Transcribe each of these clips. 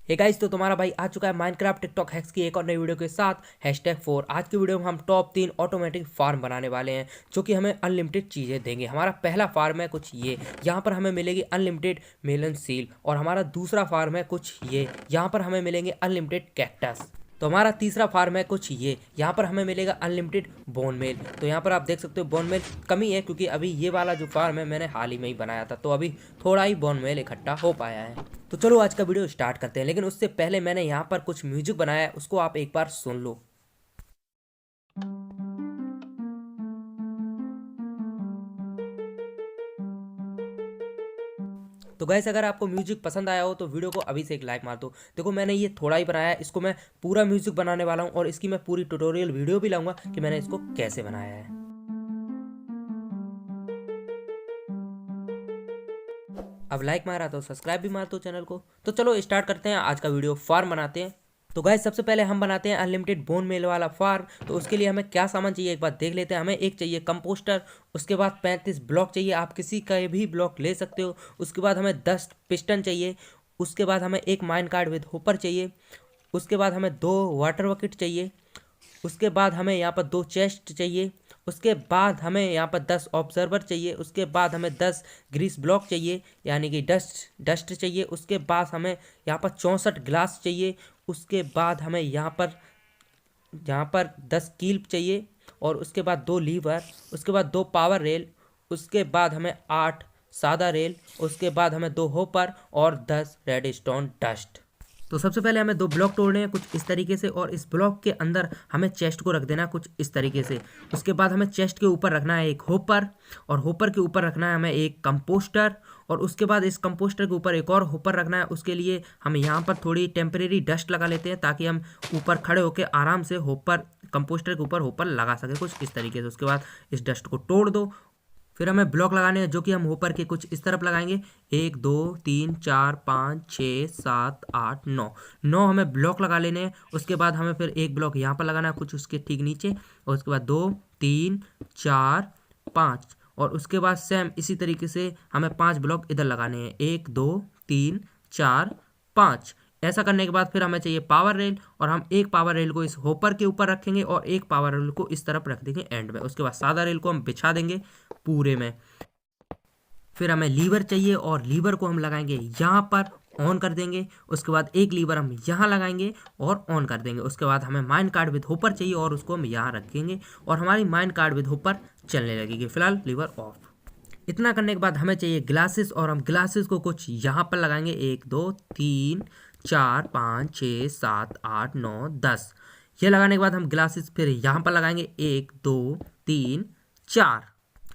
Hey guys, तो तुम्हारा भाई आ चुका है माइनक्राफ्ट टिकटॉक हैक्स की एक और नई वीडियो के साथ #4। आज की वीडियो में हम टॉप 3 ऑटोमेटिक फार्म बनाने वाले हैं जो कि हमें अनलिमिटेड चीज़ें देंगे। हमारा पहला फार्म है कुछ ये, यहाँ पर हमें मिलेगी अनलिमिटेड मेलन सील। और हमारा दूसरा फार्म है कुछ ये, यहाँ पर हमें मिलेंगे अनलिमिटेड कैक्टस। तो हमारा तीसरा फार्म है कुछ ये, यहाँ पर हमें मिलेगा अनलिमिटेड बोन मेल। तो यहाँ पर आप देख सकते हो बोन मेल कमी है क्योंकि अभी ये वाला जो फार्म है मैंने हाल ही में ही बनाया था, तो अभी थोड़ा ही बोन मेल इकट्ठा हो पाया है। तो चलो आज का वीडियो स्टार्ट करते हैं, लेकिन उससे पहले मैंने यहाँ पर कुछ म्यूजिक बनाया है, उसको आप एक बार सुन लो। तो गैस, अगर आपको म्यूजिक पसंद आया हो तो वीडियो को अभी से एक लाइक मार दो। देखो मैंने ये थोड़ा ही बनाया है, इसको मैं पूरा म्यूजिक बनाने वाला हूँ और इसकी मैं पूरी ट्यूटोरियल वीडियो भी लाऊंगा कि मैंने इसको कैसे बनाया है। अब लाइक मारा तो सब्सक्राइब भी मार दो चैनल को। तो चलो स्टार्ट करते हैं आज का वीडियो, फार्म बनाते हैं। तो गाइस, सबसे पहले हम बनाते हैं अनलिमिटेड बोन मेल वाला फार्म। तो उसके लिए हमें क्या सामान चाहिए एक बार देख लेते हैं। हमें एक चाहिए कंपोस्टर, उसके बाद 35 ब्लॉक चाहिए, आप किसी का भी ब्लॉक ले सकते हो। उसके बाद हमें 10 पिस्टन चाहिए। उसके बाद हमें एक माइन कार्ड विद होपर चाहिए। उसके बाद हमें 2 वाटर बकेट चाहिए। उसके बाद हमें यहाँ पर 2 चेस्ट चाहिए। उसके बाद हमें यहाँ पर 10 ऑब्जर्वर चाहिए। उसके बाद हमें 10 ग्रीस ब्लॉक चाहिए, यानी कि डस्ट चाहिए। उसके बाद हमें यहाँ पर 64 ग्लास चाहिए। उसके बाद हमें यहाँ पर 10 कील्प चाहिए। और उसके बाद 2 लीवर। उसके बाद 2 पावर रेल। उसके बाद हमें 8 सादा रेल। उसके बाद हमें 2 होपर और 10 रेड स्टोन डस्ट। तो सबसे पहले हमें 2 ब्लॉक तोड़ने हैं कुछ इस तरीके से, और इस ब्लॉक के अंदर हमें चेस्ट को रख देना कुछ इस तरीके से। उसके बाद हमें चेस्ट के ऊपर रखना है एक होपर, और होपर के ऊपर रखना है हमें एक कंपोस्टर, और उसके बाद इस कंपोस्टर के ऊपर एक और होपर रखना है। उसके लिए हम यहाँ पर थोड़ी टेम्परेरी डस्ट लगा लेते हैं ताकि हम ऊपर खड़े होकर आराम से होपर कंपोस्टर के ऊपर होपर लगा सके कुछ इस तरीके से। उसके बाद इस डस्ट को तोड़ दो। फिर हमें ब्लॉक लगाने हैं जो कि हम होपर के कुछ इस तरफ लगाएंगे। 1 2 3 4 5 6 7 8 9 हमें ब्लॉक लगा लेने हैं। उसके बाद हमें फिर एक ब्लॉक यहाँ पर लगाना है कुछ उसके ठीक नीचे, और उसके बाद 2 3 4 5, और उसके बाद सेम इसी तरीके से हमें 5 ब्लॉक इधर लगाने हैं। 1 2 3 4 5। ऐसा करने के बाद फिर हमें चाहिए पावर रेल, और हम एक पावर रेल को इस होपर के ऊपर रखेंगे और एक पावर रेल को इस तरफ रख देंगे एंड में। उसके बाद सादा रेल को हम बिछा देंगे पूरे में। फिर हमें लीवर चाहिए, और लीवर को हम लगाएंगे यहाँ पर, ऑन कर देंगे। उसके बाद एक लीवर हम यहाँ लगाएंगे और ऑन कर देंगे। उसके बाद हमें माइन कार्ड विद होपर चाहिए, और उसको हम यहाँ रखेंगे और हमारी माइन कार्ड विद होपर चलने लगेगी। फिलहाल लीवर ऑफ। इतना करने के बाद हमें चाहिए ग्लासेस, और हम ग्लासेस को कुछ यहाँ पर लगाएंगे। 1 2 3 4 5 6 7 8 9 10। ये लगाने के बाद हम ग्लासेस फिर यहाँ पर लगाएंगे। 1 2 3 4।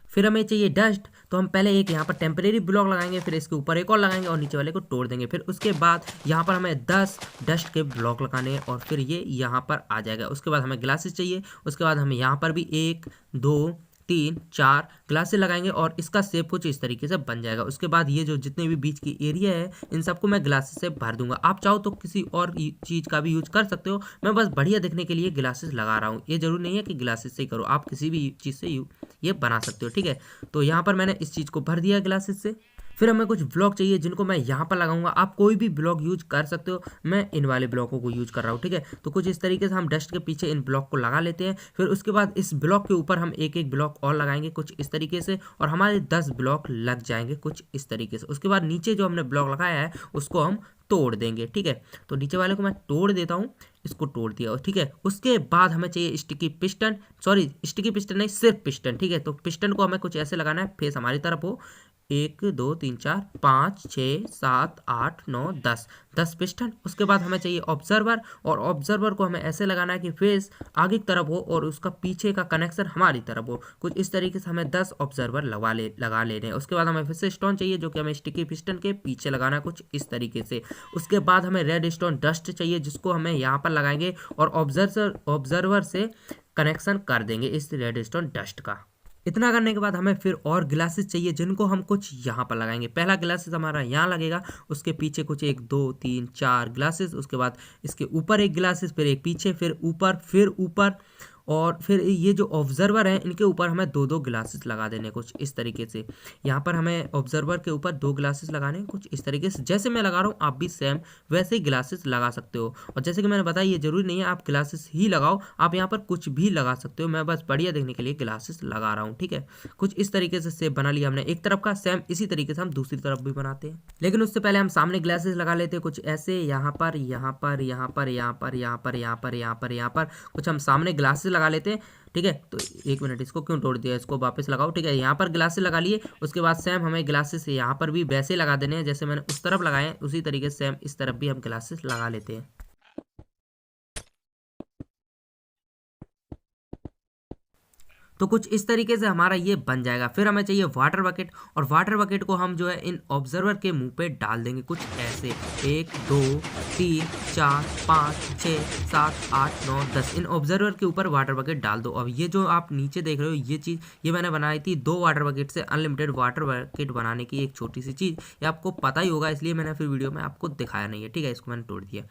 फिर हमें चाहिए डस्ट, तो हम पहले एक यहाँ पर टेम्परेरी ब्लॉक लगाएंगे, फिर इसके ऊपर एक और लगाएंगे और नीचे वाले को तोड़ देंगे। फिर उसके बाद यहाँ पर हमें 10 डस्ट के ब्लॉक लगाने हैं, और फिर ये यहाँ पर आ जाएगा। उसके बाद हमें ग्लासेस चाहिए। उसके बाद हमें यहाँ पर भी 1 2 3 4 ग्लासेस लगाएंगे, और इसका शेप कुछ इस तरीके से बन जाएगा। उसके बाद ये जो जितने भी बीच की एरिया है इन सबको मैं ग्लासेस से भर दूंगा। आप चाहो तो किसी और चीज़ का भी यूज कर सकते हो, मैं बस बढ़िया दिखने के लिए ग्लासेस लगा रहा हूँ। ये जरूरी नहीं है कि ग्लासेस से ही करो, आप किसी भी चीज़ से ये बना सकते हो, ठीक है। तो यहाँ पर मैंने इस चीज़ को भर दिया ग्लासेस से। फिर हमें कुछ ब्लॉक चाहिए जिनको मैं यहाँ पर लगाऊंगा। आप कोई भी ब्लॉक यूज कर सकते हो, मैं इन वाले ब्लॉकों को यूज कर रहा हूँ, ठीक है। तो कुछ इस तरीके से हम डस्ट के पीछे इन ब्लॉक को लगा लेते हैं। फिर उसके बाद इस ब्लॉक के ऊपर हम एक एक ब्लॉक और लगाएंगे कुछ इस तरीके से, और हमारे 10 ब्लॉक लग जाएंगे कुछ इस तरीके से। उसके बाद नीचे जो हमने ब्लॉक लगाया है उसको हम तोड़ देंगे, ठीक है। तो नीचे वाले को मैं तोड़ देता हूँ, इसको तोड़ दिया, ठीक है। उसके बाद हमें चाहिए sticky piston, sorry sticky piston नहीं, सिर्फ पिस्टन, ठीक है। तो पिस्टन को हमें कुछ ऐसे लगाना है, फेस हमारी तरफ हो। 1 2 3 4 5 6 7 8 9 10 पिस्टन। उसके बाद हमें चाहिए ऑब्जर्वर, और ऑब्जर्वर को हमें ऐसे लगाना है कि फेस आगे की तरफ हो और उसका पीछे का कनेक्शन हमारी तरफ हो। कुछ इस तरीके से हमें 10 ऑब्जर्वर लगा लेने हैं। उसके बाद हमें फिर से स्टोन चाहिए जो कि हमें स्टिकी पिस्टन के पीछे लगाना है कुछ इस तरीके से। उसके बाद हमें रेड स्टोन डस्ट चाहिए जिसको हमें यहाँ पर लगाएंगे और ऑब्जर्वर से कनेक्शन कर देंगे इस रेड स्टोन डस्ट का। इतना करने के बाद हमें फिर और ग्लासेस चाहिए जिनको हम कुछ यहाँ पर लगाएंगे। पहला ग्लासेस हमारा यहाँ लगेगा, उसके पीछे कुछ 1 2 3 4 ग्लासेस। उसके बाद इसके ऊपर एक ग्लासेस, फिर एक पीछे, फिर ऊपर, और फिर ये जो ऑब्जर्वर हैं इनके ऊपर हमें दो दो ग्लासेस लगा देने कुछ इस तरीके से। यहाँ पर हमें ऑब्जर्वर के ऊपर दो ग्लासेस लगाने कुछ इस तरीके से, जैसे मैं लगा रहा हूँ आप भी सेम वैसे ही ग्लासेस लगा सकते हो। और जैसे कि मैंने बताया ये जरूरी नहीं है आप ग्लासेस ही लगाओ, आप यहाँ पर कुछ भी लगा सकते हो, मैं बस बढ़िया देखने के लिए ग्लासेस लगा रहा हूँ। ठीक है, कुछ इस तरीके से शेप बना लिया हमने एक तरफ का, सेम इसी तरीके से हम दूसरी तरफ भी बनाते हैं। लेकिन उससे पहले हम सामने ग्लासेस लगा लेते हैं कुछ ऐसे, यहाँ पर यहाँ पर यहाँ पर यहाँ पर यहाँ पर यहाँ पर यहाँ पर यहाँ पर कुछ हम सामने ग्लासेस लगा लेते हैं। ठीक है, तो एक मिनट, इसको क्यों तोड़ दिया, इसको वापस लगाओ। ठीक है, यहाँ पर ग्लासेस लगा लिए, उसके बाद सेम हमें ग्लासेस यहाँ पर भी वैसे लगा देने हैं जैसे मैंने उस तरफ लगाए हैं, उसी तरीके से सेम इस तरफ भी हम ग्लासेस लगा लेते हैं। तो कुछ इस तरीके से हमारा ये बन जाएगा। फिर हमें चाहिए वाटर बकेट, और वाटर बकेट को हम जो है इन ऑब्जर्वर के मुंह पे डाल देंगे कुछ ऐसे, 1 2 3 4 5 6 7 8 9 10 इन ऑब्जर्वर के ऊपर वाटर बकेट डाल दो। अब ये जो आप नीचे देख रहे हो ये चीज़ ये मैंने बनाई थी 2 वाटर बकेट से, अनलिमिटेड वाटर बकेट बनाने की एक छोटी सी चीज़, ये आपको पता ही होगा इसलिए मैंने फिर वीडियो में आपको दिखाया नहीं है। ठीक है, इसको मैंने तोड़ दिया।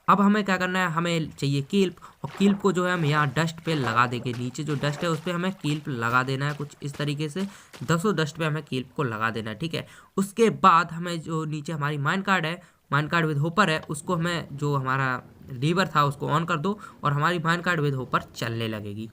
अब हमें क्या करना है, हमें चाहिए कील्प, और कील्प को जो है हम यहाँ डस्ट पे लगा देंगे, नीचे जो डस्ट है उस पर हमें कील्प लगा देना है कुछ इस तरीके से, 10 डस्ट पे हमें कील्प को लगा देना है। ठीक है, उसके बाद हमें जो नीचे हमारी माइन कार्ड है, माइन कार्ड विद होपर है, उसको हमें जो हमारा लीवर था उसको ऑन कर दो और हमारी माइन कार्ड विद होपर चलने लगेगी।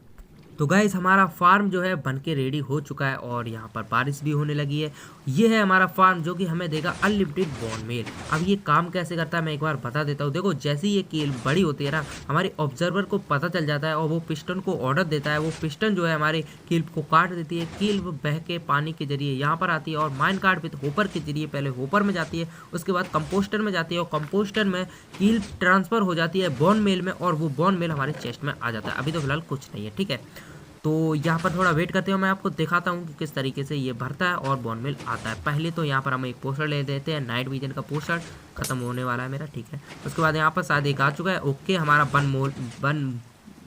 तो गाइस हमारा फार्म जो है बनके रेडी हो चुका है और यहाँ पर बारिश भी होने लगी है। ये है हमारा फार्म जो कि हमें देगा अनलिमिटेड बॉन मेल। अब ये काम कैसे करता है मैं एक बार बता देता हूँ। देखो जैसे ही ये कील बड़ी होती है ना, हमारे ऑब्जर्वर को पता चल जाता है और वो पिस्टन को ऑर्डर देता है। वो पिस्टन जो है हमारे कील को काट देती है, कील बह के पानी के जरिए यहाँ पर आती है और माइन कार्ड विद होपर के जरिए पहले होपर में जाती है, उसके बाद कंपोस्टर में जाती है और कंपोस्टर में कील ट्रांसफर हो जाती है बॉन मेल में, और वो बॉन मेल हमारे चेस्ट में आ जाता है। अभी तो फिलहाल कुछ नहीं है। ठीक है, तो यहाँ पर थोड़ा वेट करते हो, मैं आपको दिखाता हूँ कि किस तरीके से ये भरता है और बॉन मिल आता है। पहले तो यहाँ पर हम एक पोस्टर ले देते हैं, नाइट विजन का पोस्टर खत्म होने वाला है मेरा। ठीक है, उसके बाद यहाँ पर शायद एक आ चुका है। ओके, हमारा बन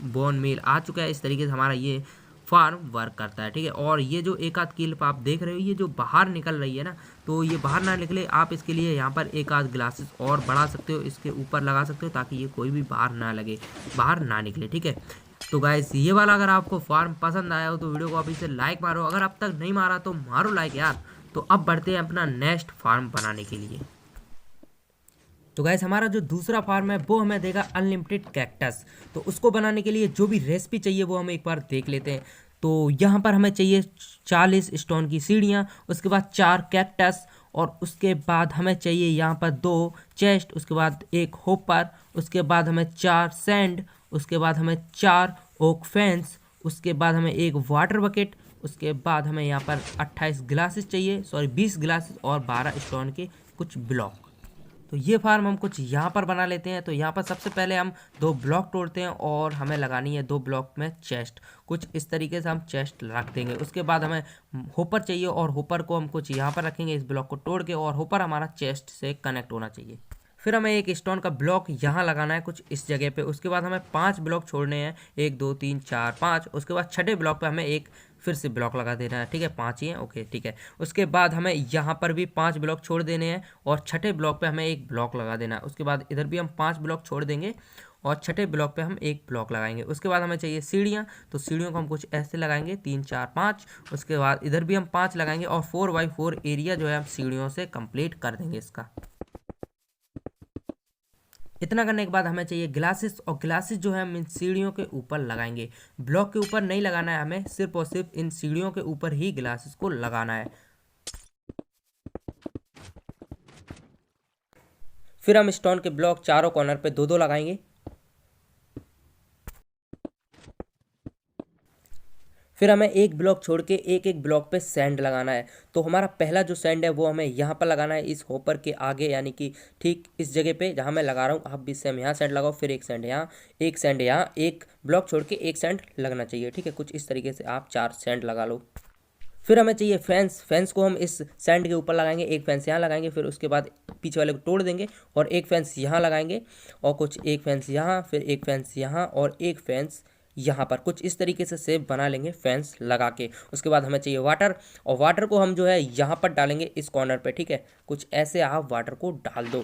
बॉन मिल आ चुका है। इस तरीके से हमारा ये फार्म वर्क करता है। ठीक है, और ये जो एक आध क्लिप आप देख रहे हो ये जो बाहर निकल रही है ना, तो ये बाहर ना निकले आप इसके लिए यहाँ पर एक आध ग्लासेस और बढ़ा सकते हो, इसके ऊपर लगा सकते हो ताकि ये कोई भी बाहर ना लगे, बाहर ना निकले। ठीक है, तो गाइस ये वाला अगर आपको फार्म पसंद आया हो तो वीडियो को अभी से लाइक मारो, अगर अब तक नहीं मारा तो मारो लाइक यार। तो अब बढ़ते हैं अपना नेक्स्ट फार्म बनाने के लिए। तो गाइस हमारा जो दूसरा फार्म है वो हमें देगा अनलिमिटेड कैक्टस। तो उसको बनाने के लिए जो भी रेसिपी चाहिए वो हम एक बार देख लेते हैं। तो यहाँ पर हमें चाहिए 40 स्टोन की सीढ़ियाँ, उसके बाद 4 कैक्टस, और उसके बाद हमें चाहिए यहाँ पर 2 चेस्ट, उसके बाद एक होपर, उसके बाद हमें 4 सैंड, उसके बाद हमें 4 ओक फेंस, उसके बाद हमें एक वाटर बकेट, उसके बाद हमें यहाँ पर 28 ग्लासेस चाहिए, सॉरी 20 ग्लासेस और 12 स्टोन के कुछ ब्लॉक। तो ये फार्म हम कुछ यहाँ पर बना लेते हैं। तो यहाँ पर सबसे पहले हम 2 ब्लॉक तोड़ते हैं और हमें लगानी है 2 ब्लॉक में चेस्ट, कुछ इस तरीके से हम चेस्ट रख देंगे। उसके बाद हमें होपर चाहिए और होपर को हम कुछ यहाँ पर रखेंगे इस ब्लॉक को तोड़ के, और होपर हमारा चेस्ट से कनेक्ट होना चाहिए। फिर हमें एक स्टोन का ब्लॉक यहाँ लगाना है कुछ इस जगह पे। उसके बाद हमें 5 ब्लॉक छोड़ने हैं, 1 2 3 4 5। उसके बाद छठे ब्लॉक पे हमें एक फिर से ब्लॉक लगा देना है। ठीक है, 5 ही हैं, ओके ठीक है। उसके बाद हमें यहाँ पर भी 5 ब्लॉक छोड़ देने हैं और छठे ब्लॉक पे हमें एक ब्लॉक लगा देना है। उसके बाद इधर भी हम 5 ब्लॉक छोड़ देंगे और छठे ब्लॉक पे हम एक ब्लॉक लगाएंगे। उसके बाद हमें चाहिए सीढ़ियाँ, तो सीढ़ियों को हम कुछ ऐसे लगाएंगे 3 4 5। उसके बाद इधर भी हम 5 लगाएंगे और 4x4 एरिया जो है हम सीढ़ियों से कंप्लीट कर देंगे इसका। इतना करने के बाद हमें चाहिए ग्लासेस, और ग्लासेस जो है हम इन सीढ़ियों के ऊपर लगाएंगे, ब्लॉक के ऊपर नहीं लगाना है हमें, सिर्फ और सिर्फ इन सीढ़ियों के ऊपर ही ग्लासेस को लगाना है। फिर हम स्टोन के ब्लॉक चारों कॉर्नर पे 2 2 लगाएंगे। फिर हमें एक ब्लॉक छोड़ के एक एक ब्लॉक पे सैंड लगाना है। तो हमारा पहला जो सैंड है वो हमें यहाँ पर लगाना है, इस होपर के आगे, यानी कि ठीक इस जगह पे जहाँ मैं लगा रहा हूँ। आप भी सेम यहाँ सैंड लगाओ, फिर एक सैंड यहाँ, एक सैंड यहाँ, एक ब्लॉक छोड़ के एक सैंड लगना चाहिए। ठीक है, कुछ इस तरीके से आप 4 सैंड लगा लो। फिर हमें चाहिए फेंस, फेंस को हम इस सैंड के ऊपर लगाएंगे, एक फेंस यहाँ लगाएंगे, फिर उसके बाद पीछे वाले को तोड़ देंगे और एक फेंस यहाँ लगाएंगे, और कुछ एक फेंस यहाँ, फिर एक फेंस यहाँ और एक फेंस यहाँ पर, कुछ इस तरीके से शेप बना लेंगे फेंस लगा के। उसके बाद हमें चाहिए वाटर, और वाटर को हम जो है यहाँ पर डालेंगे इस कॉर्नर पे। ठीक है, कुछ ऐसे आप वाटर को डाल दो।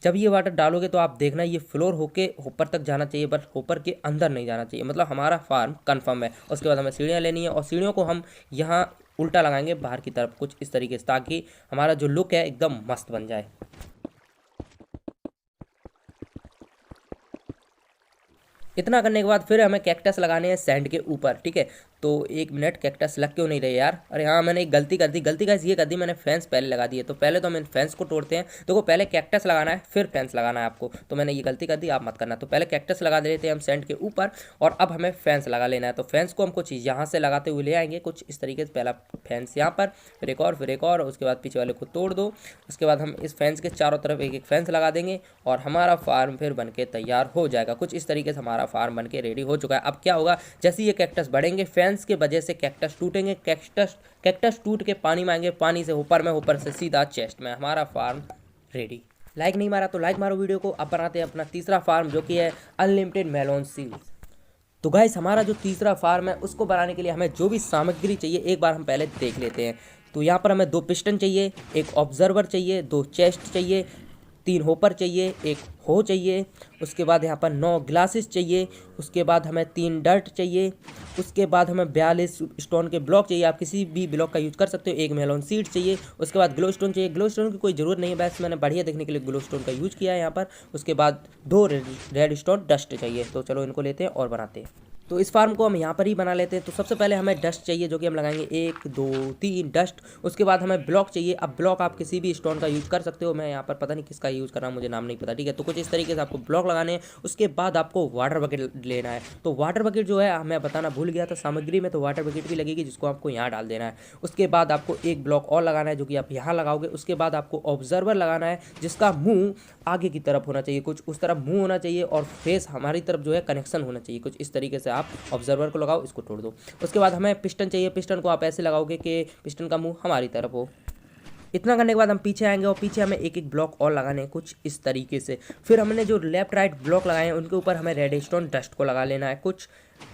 जब ये वाटर डालोगे तो आप देखना ये फ्लोर होके ऊपर तक जाना चाहिए, बट ऊपर के अंदर नहीं जाना चाहिए, मतलब हमारा फार्म कंफर्म है। उसके बाद हमें सीढ़ियाँ लेनी है और सीढ़ियों को हम यहाँ उल्टा लगाएंगे बाहर की तरफ कुछ इस तरीके से, ताकि हमारा जो लुक है एकदम मस्त बन जाए। इतना करने के बाद फिर हमें कैक्टस लगाने हैं सैंड के ऊपर, ठीक है। तो 1 मिनट, कैक्टस लग क्यों नहीं रहे यार? अरे हाँ, मैंने एक गलती कर दी। गलती का ये कर दी, मैंने फैंस पहले लगा दिए। तो पहले तो हम इन फैंस को तोड़ते हैं। तो वो पहले कैक्टस लगाना है फिर फैंस लगाना है आपको, तो मैंने ये गलती कर दी, आप मत करना। तो पहले कैक्टस लगा देते हैं हम सैंड के ऊपर, और अब हमें फैंस लगा लेना है। तो फैंस को हम कुछ यहाँ से लगाते हुए ले आएंगे कुछ इस तरीके से। पहला फैंस यहाँ पर, फिर एक और, फिर एक और, उसके बाद पीछे वाले को तोड़ दो। उसके बाद हम इस फैंस के चारों तरफ एक एक फैंस लगा देंगे और हमारा फार्म फिर बनके तैयार हो जाएगा। कुछ इस तरीके से हमारा फार्म बनके रेडी हो चुका है। अब क्या होगा, जैसे ये कैक्टस बढ़ेंगे, फैंस के वजह से कैक्टस टूटेंगे, कैक्टस टूट के पानी में आएंगे, पानी से ऊपर में, ऊपर से सीधा चेस्ट में, हमारा फार्म रेडी। लाइक नहीं मारा तो लाइक मारो वीडियो को। अब बनाते हैं अपना तीसरा फार्म, जो कि है अनलिमिटेड मेलोन सीड्स। तो गाइस, हमारा जो तीसरा फार्म है उसको बनाने के लिए हमें जो भी सामग्री चाहिए एक बार हम पहले देख लेते हैं। तो यहाँ पर हमें 2 पिस्टन चाहिए, एक ऑब्जर्वर चाहिए, 2 चेस्ट चाहिए, 3 होपर चाहिए, एक हो चाहिए। उसके बाद यहाँ पर 9 ग्लासेस चाहिए। उसके बाद हमें 3 डर्ट चाहिए। उसके बाद हमें 42 स्टोन के ब्लॉक चाहिए, आप किसी भी ब्लॉक का यूज़ कर सकते हो। 1 मेलोन सीड चाहिए। उसके बाद ग्लो स्टोन चाहिए। ग्लो स्टोन की कोई ज़रूरत नहीं है, बस मैंने बढ़िया देखने के लिए ग्लो स्टोन का यूज़ किया है यहाँ पर। उसके बाद 2 रेड स्टोन डस्ट चाहिए। तो चलो इनको लेते हैं और बनाते हैं। तो इस फार्म को हम यहाँ पर ही बना लेते हैं। तो सबसे पहले हमें डस्ट चाहिए, जो कि हम लगाएंगे 1 2 3 डस्ट। उसके बाद हमें ब्लॉक चाहिए। अब ब्लॉक आप किसी भी स्टोन का यूज़ कर सकते हो, मैं यहाँ पर पता नहीं किसका यूज़ कर रहा हूँ, मुझे नाम नहीं पता, ठीक है। तो कुछ इस तरीके से आपको ब्लॉक लगाने हैं। उसके बाद आपको वाटर बकेट लेना है। तो वाटर बकेट जो है मैं बताना भूल गया था सामग्री में, तो वाटर बकेट भी लगेगी, जिसको आपको यहाँ डाल देना है। उसके बाद आपको एक ब्लॉक और लगाना है, जो कि आप यहाँ लगाओगे। उसके बाद आपको ऑब्जर्वर लगाना है, जिसका मुँह आगे की तरफ होना चाहिए, कुछ उस तरफ मुँह होना चाहिए, और फेस हमारी तरफ जो है कनेक्शन होना चाहिए। कुछ इस तरीके से आप ऑब्जर्वर को लगाओ, इसको तोड़ दो। उसके बाद हमें पिस्टन चाहिए। पिस्टन को आप ऐसे लगाओगे कि पिस्टन का मुंह हमारी तरफ हो। इतना करने के बाद हम पीछे आएंगे और पीछे हमें एक एक ब्लॉक और लगाने हैं कुछ इस तरीके से। फिर हमने जो लेफ्ट राइट ब्लॉक लगाए हैं उनके ऊपर हमें रेड स्टोन डस्ट को लगा लेना है कुछ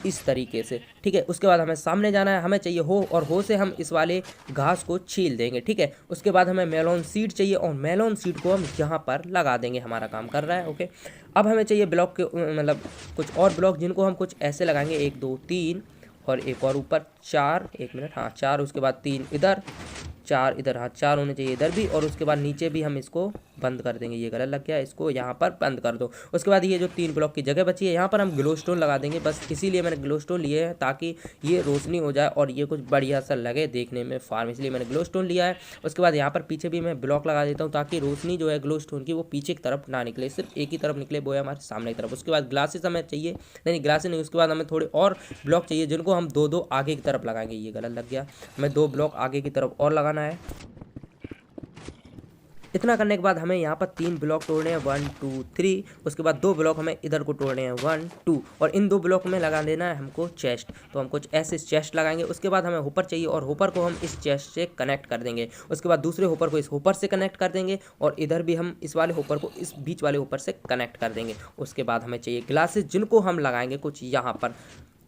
इस तरीके से, ठीक है। उसके बाद हमें सामने जाना है, हमें चाहिए हो, और हो से हम इस वाले घास को छील देंगे, ठीक है। उसके बाद हमें मेलोन सीड चाहिए और मेलोन सीड को हम यहाँ पर लगा देंगे, हमारा काम कर रहा है, ओके। अब हमें चाहिए ब्लॉक के मतलब कुछ और ब्लॉक, जिनको हम कुछ ऐसे लगाएंगे 1 2 3 और एक और ऊपर 4, 1 मिनट, हाँ 4। उसके बाद 3 इधर, 4 इधर, हाँ 4 होने चाहिए इधर भी। और उसके बाद नीचे भी हम इसको बंद कर देंगे, ये गलत लग गया, इसको यहाँ पर बंद कर दो। उसके बाद ये जो 3 ब्लॉक की जगह बची है, यहाँ पर हम ग्लो स्टोन लगा देंगे, बस इसीलिए मैंने ग्लो स्टोन लिए हैं, ताकि ये रोशनी हो जाए और ये कुछ बढ़िया सा लगे देखने में फार्म, इसलिए मैंने ग्लो स्टोन लिया है। उसके बाद यहाँ पर पीछे भी मैं ब्लॉक लगा देता हूँ, ताकि रोशनी जो है ग्लो स्टोन की वो पीछे की तरफ ना निकले, सिर्फ एक ही तरफ निकले, वो है हमारे सामने की तरफ। उसके बाद ग्लासेस हमें चाहिए, नहीं ग्लासेस नहीं, उसके बाद हमें थोड़े और ब्लॉक चाहिए, जिनको हम 2 2 आगे की तरफ लगाएंगे, ये गलत लग गया, हमें 2 ब्लॉक आगे की तरफ और लगाना है। इतना करने के बाद हमें यहाँ पर 3 ब्लॉक तोड़ने हैं, 1 2 3। उसके बाद 2 ब्लॉक हमें इधर को तोड़ने हैं, 1 2, और इन 2 ब्लॉक में लगा देना है हमको चेस्ट। तो हम कुछ ऐसे चेस्ट लगाएंगे। उसके बाद हमें होपर चाहिए और होपर को हम इस चेस्ट से कनेक्ट कर देंगे। उसके बाद दूसरे होपर को इस होपर से कनेक्ट कर देंगे, और इधर भी हम इस वाले होपर को इस बीच वाले होपर से कनेक्ट कर देंगे। उसके बाद हमें चाहिए ग्लासेस, जिनको हम लगाएंगे कुछ यहाँ पर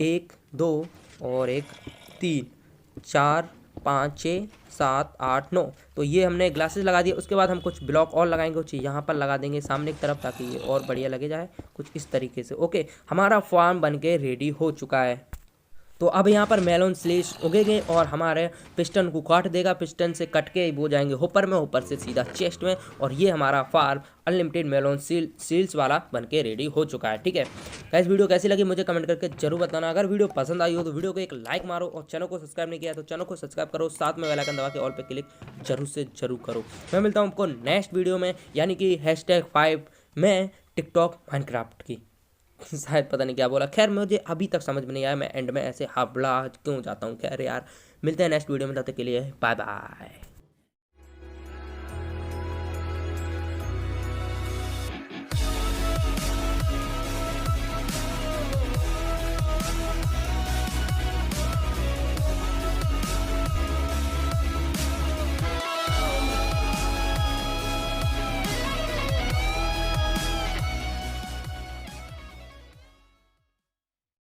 1 2 और 1 3 4 5 6 7 8 9। तो ये हमने ग्लासेस लगा दिए। उसके बाद हम कुछ ब्लॉक और लगाएंगे, कुछ यहाँ पर लगा देंगे सामने की तरफ, ताकि ये और बढ़िया लगे जाए कुछ इस तरीके से, ओके। हमारा फार्म बनके रेडी हो चुका है। तो अब यहाँ पर मेलोन स्लेश उगेंगे और हमारे पिस्टन को काट देगा, पिस्टन से कट के वो जाएंगे होपर में, होपर से सीधा चेस्ट में, और ये हमारा फार्म अनलिमिटेड मेलोन सील्स वाला बनके रेडी हो चुका है, ठीक है। गाइस, वीडियो कैसी लगी मुझे कमेंट करके जरूर बताना। अगर वीडियो पसंद आई हो तो वीडियो को एक लाइक मारो, और चैनल को सब्सक्राइब नहीं किया तो चैनल को सब्सक्राइब करो, साथ में बेल आइकन दबा के ऑल पे क्लिक जरूर से जरूर करो। मैं मिलता हूँ आपको नेक्स्ट वीडियो में, यानी कि #5 में टिकटॉक माइनक्राफ्ट की शायद पता नहीं क्या बोला, खैर मुझे अभी तक समझ में नहीं आया, मैं एंड में ऐसे हाबड़ा क्यों जाता हूँ। खैर यार, मिलते हैं नेक्स्ट वीडियो में, तब तक के लिए बाय बाय।